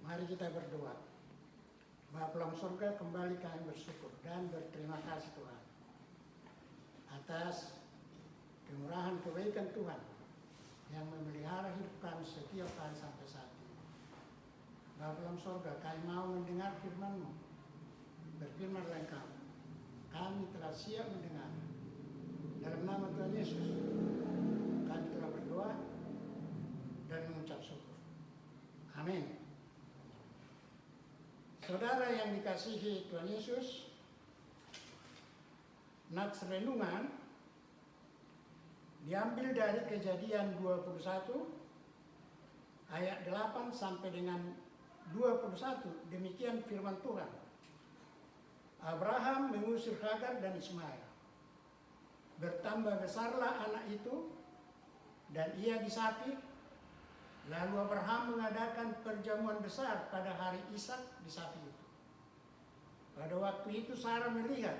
Mari kita berdoa. Bapa dalam surga, kembali kami bersyukur dan berterima kasih Tuhan atas kemurahan kebaikan Tuhan yang memelihara hidup kami setiap hari sampai saat ini. Bapa dalam surga, kami mau mendengar firman-Mu. Berfirmanlah Engkau, kami telah siap mendengar. Dalam nama Tuhan Yesus, kami telah berdoa dan mengucap syukur. Amin. Saudara yang dikasihi Tuhan Yesus, nats renungan diambil dari Kejadian 21 ayat 8 sampai dengan 21. Demikian firman Tuhan. Abraham mengusir Hagar dan Ismail. Bertambah besarlah anak itu dan ia disapi. Lalu Abraham mengadakan perjamuan besar pada hari Ishak di sapi itu. Pada waktu itu Sarah melihat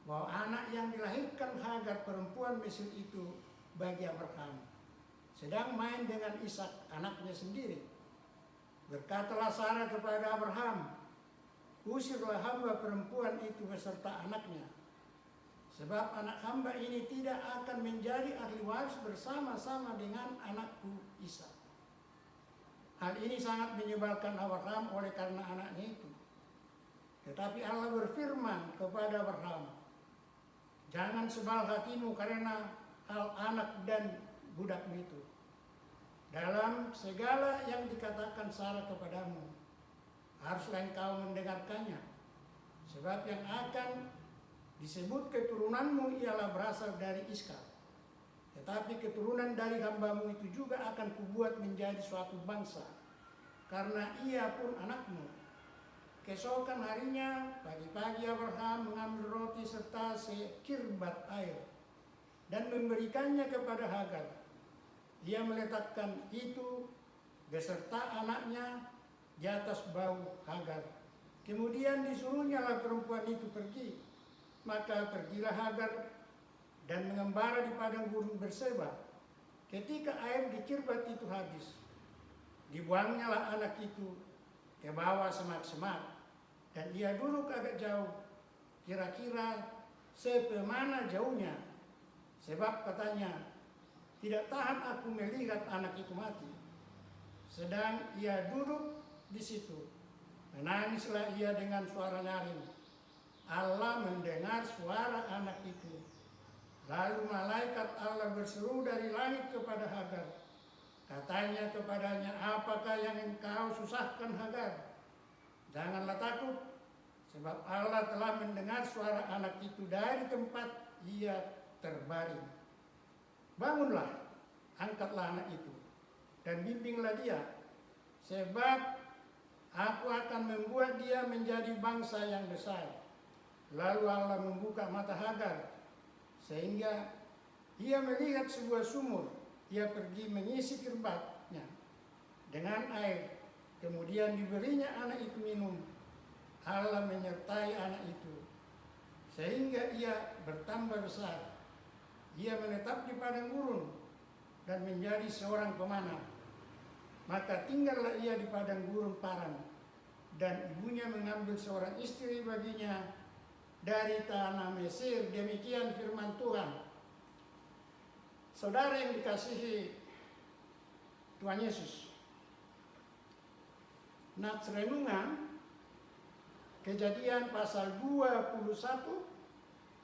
bahwa anak yang dilahirkan Hagar perempuan Mesir itu bagi Abraham sedang main dengan Ishak anaknya sendiri. Berkatalah Sarah kepada Abraham, usirlah hamba perempuan itu beserta anaknya, sebab anak hamba ini tidak akan menjadi ahli waris bersama-sama dengan anakku Ishak. Hal ini sangat menyebalkan Abraham oleh karena anaknya itu. Tetapi Allah berfirman kepada Abraham, jangan sebal hatimu karena hal anak dan budakmu itu. Dalam segala yang dikatakan Sarah kepadamu, haruslah engkau mendengarkannya. Sebab yang akan disebut keturunanmu ialah berasal dari Iskak. Tetapi keturunan dari hambamu itu juga akan kubuat menjadi suatu bangsa, karena ia pun anakmu. Keesokan harinya, pagi-pagi Abraham mengambil roti serta sekirbat air dan memberikannya kepada Hagar. Ia meletakkan itu beserta anaknya di atas bahu Hagar. Kemudian disuruhnyalah perempuan itu pergi. Maka pergilah Hagar dan mengembara di padang gurun Berseba. Ketika air di Kirbat itu habis, dibuangnyalah anak itu ke bawah semak-semak, dan ia duduk agak jauh, kira-kira sepemana jauhnya, sebab katanya, tidak tahan aku melihat anak itu mati. Sedang ia duduk di situ, menangislah ia dengan suara nyaring. Allah mendengar suara anak itu. Lalu malaikat Allah berseru dari langit kepada Hagar. Katanya kepadanya, apakah yang engkau susahkan Hagar? Janganlah takut, sebab Allah telah mendengar suara anak itu dari tempat ia terbaring. Bangunlah, angkatlah anak itu, dan bimbinglah dia, sebab aku akan membuat dia menjadi bangsa yang besar. Lalu Allah membuka mata Hagar, sehingga ia melihat sebuah sumur. Ia pergi mengisi kirbatnya dengan air. Kemudian diberinya anak itu minum. Allah menyertai anak itu, sehingga ia bertambah besar. Ia menetap di padang gurun dan menjadi seorang pemanah. Maka tinggallah ia di padang gurun Paran, dan ibunya mengambil seorang istri baginya dari tanah Mesir. Demikian firman Tuhan. Saudara yang dikasihi Tuhan Yesus, nats renungan Kejadian pasal 21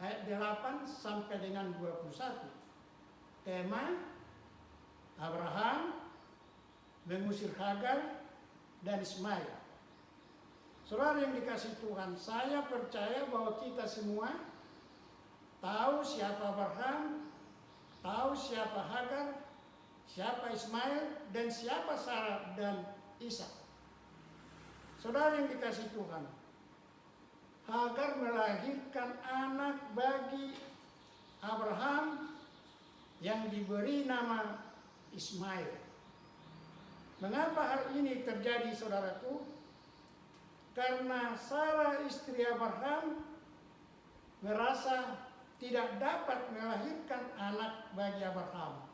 ayat 8 sampai dengan 21. Tema Abraham mengusir Hagar dan Ismail. Saudara yang dikasihi Tuhan, saya percaya bahwa kita semua tahu siapa Abraham, tahu siapa Hagar, siapa Ismail, dan siapa Sarah dan Ishak. Saudara yang dikasihi Tuhan, Hagar melahirkan anak bagi Abraham yang diberi nama Ismail. Mengapa hal ini terjadi, saudaraku? Karena Sarah istri Abraham merasa tidak dapat melahirkan anak bagi Abraham,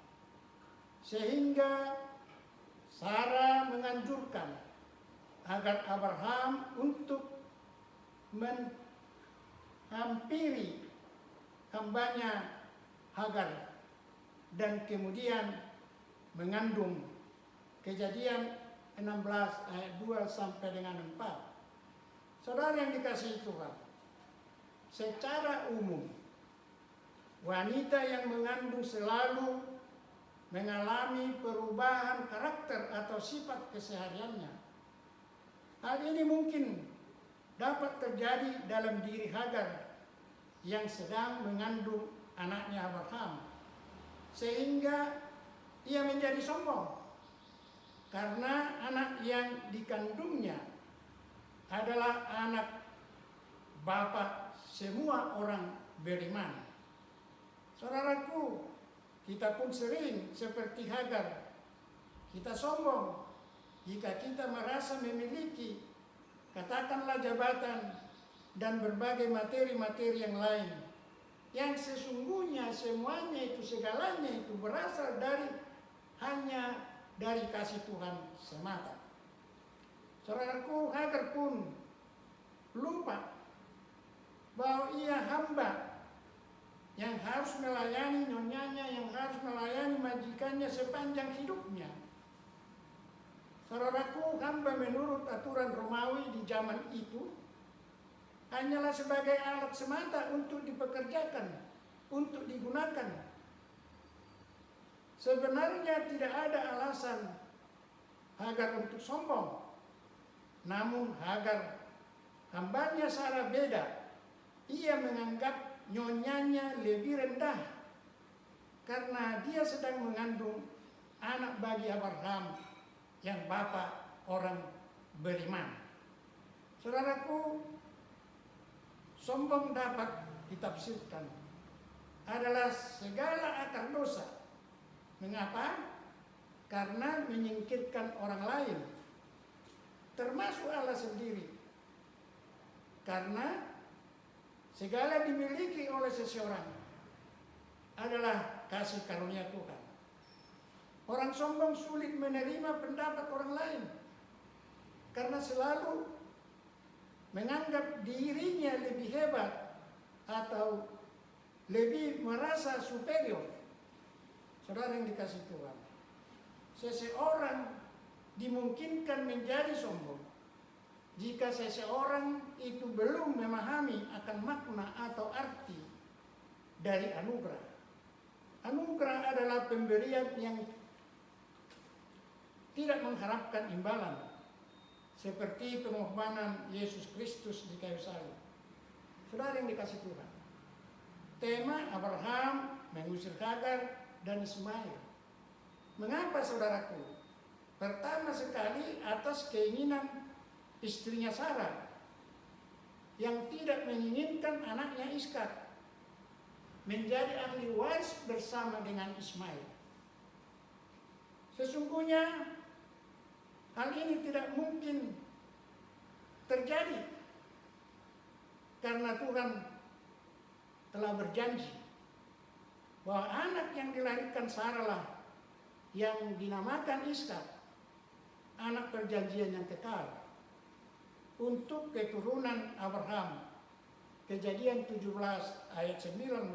sehingga Sarah menganjurkan agar Abraham untuk menghampiri hambanya Hagar dan kemudian mengandung. Kejadian 16 ayat 2 sampai dengan 4. Saudara yang dikasihi Tuhan, secara umum wanita yang mengandung selalu mengalami perubahan karakter atau sifat kesehariannya. Hal ini mungkin dapat terjadi dalam diri Hagar yang sedang mengandung anaknya Abraham, sehingga ia menjadi sombong karena anak yang dikandungnya adalah anak bapak semua orang beriman. Saudaraku, kita pun sering seperti Hagar. Kita sombong jika kita merasa memiliki, katakanlah jabatan dan berbagai materi-materi yang lain, yang sesungguhnya semuanya itu, segalanya itu berasal hanya dari kasih Tuhan semata. Saudaraku, Hagar pun lupa bahwa ia hamba yang harus melayani nyonyanya, yang harus melayani majikannya sepanjang hidupnya. Saudaraku, hamba menurut aturan Romawi di zaman itu hanyalah sebagai alat semata untuk dipekerjakan, untuk digunakan. Sebenarnya tidak ada alasan Hagar untuk sombong. Namun Hagar, hambanya Sarah, beda. Ia menganggap nyonyanya lebih rendah karena dia sedang mengandung anak bagi Abraham yang bapak orang beriman. Saudaraku, sombong dapat ditafsirkan adalah segala akar dosa. Mengapa? Karena menyingkirkan orang lain, termasuk Allah sendiri. Karena segala dimiliki oleh seseorang adalah kasih karunia Tuhan. Orang sombong sulit menerima pendapat orang lain karena selalu menganggap dirinya lebih hebat atau lebih merasa superior. Saudara yang dikasihi Tuhan, seseorang dimungkinkan menjadi sombong jika seseorang itu belum memahami akan makna atau arti dari anugerah. Anugerah adalah pemberian yang tidak mengharapkan imbalan, seperti pengorbanan Yesus Kristus di kayu salib. Saudara yang dikasihi Tuhan, tema Abraham mengusir Hagar dan Ismail. Mengapa, saudaraku? Pertama sekali atas keinginan istrinya Sarah yang tidak menginginkan anaknya Ishak menjadi ahli waris bersama dengan Ismail. Sesungguhnya hal ini tidak mungkin terjadi karena Tuhan telah berjanji bahwa anak yang dilahirkan Sarah lah yang dinamakan Ishak, anak perjanjian yang kekal untuk keturunan Abraham. Kejadian 17 ayat 19.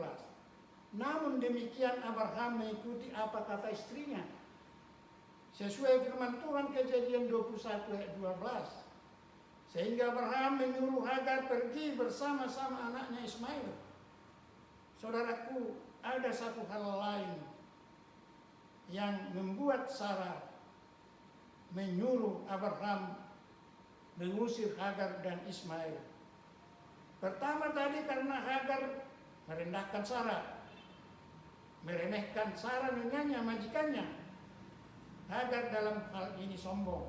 Namun demikian Abraham mengikuti apa kata istrinya, sesuai firman Tuhan, Kejadian 21 ayat 12. Sehingga Abraham menyuruh Hagar pergi bersama-sama anaknya Ismail. Saudaraku, ada satu hal lain yang membuat Sarah menyuruh Abraham mengusir Hagar dan Ismail. Pertama tadi karena Hagar merendahkan Sarah, meremehkan Sarah nyonyanya, majikannya. Hagar dalam hal ini sombong.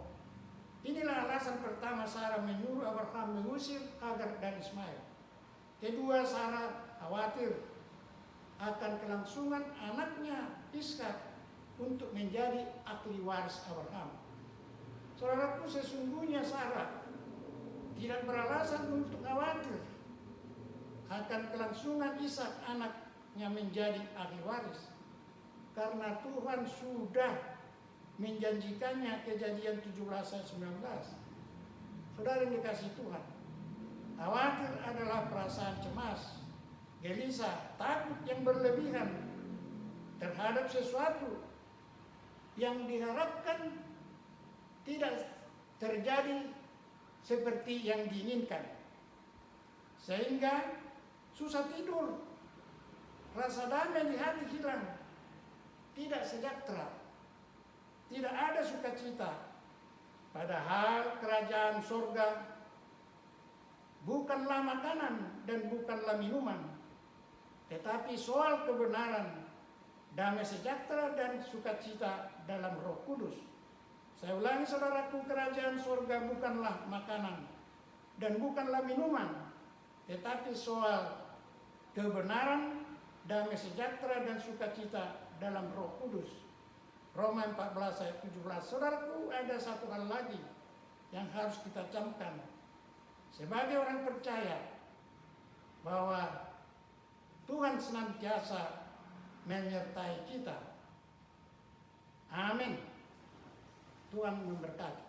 Inilah alasan pertama Sarah menyuruh Abraham mengusir Hagar dan Ismail. Kedua, Sarah khawatir akan kelangsungan anaknya Ishak untuk menjadi ahli waris Abraham. Saudaraku, sesungguhnya Sarah tidak beralasan untuk khawatir akan kelangsungan Ishak anaknya menjadi ahli waris, karena Tuhan sudah menjanjikannya. Kejadian 17 ayat 19. Saudara yang dikasih Tuhan, khawatir adalah perasaan cemas, gelisah, takut yang berlebihan terhadap sesuatu yang diharapkan tidak terjadi seperti yang diinginkan, sehingga susah tidur, rasa damai di hati hilang, tidak sejahtera, tidak ada sukacita. Padahal kerajaan surga bukanlah makanan dan bukanlah minuman, tetapi soal kebenaran, damai sejahtera dan sukacita dalam Roh Kudus. Saya ulangi saudaraku, kerajaan surga bukanlah makanan dan bukanlah minuman, tetapi soal kebenaran, damai sejahtera dan sukacita dalam Roh Kudus. Roma 14 ayat 17. Saudaraku, ada satu hal lagi yang harus kita camkan sebagai orang percaya, bahwa Tuhan senantiasa menyertai kita. Amin. Tuhan memberkati.